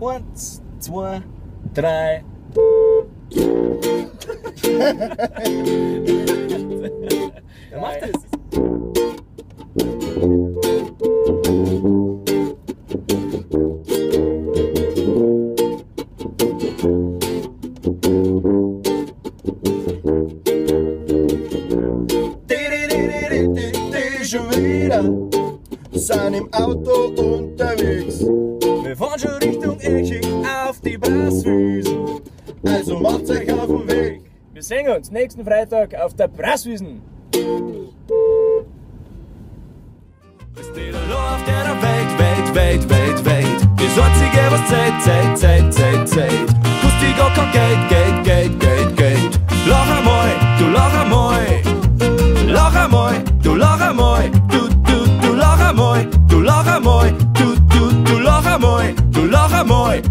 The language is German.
1, 2, 3. Wer macht das? Schon wieder sind im Auto unterwegs. Wir fahren schon Richtung Elching auf die Brasswiesen. Also macht euch auf den Weg. Wir sehen uns nächsten Freitag auf der Brasswiesen. Ist jeder nur auf der Welt. Das Einzige, was zählt. Kostet gar kein Geld. Lach einmal, du lach einmal. Lach einmal, du lach einmal. Du lach einmal, du lach einmal. Du lach einmal, du lach einmal.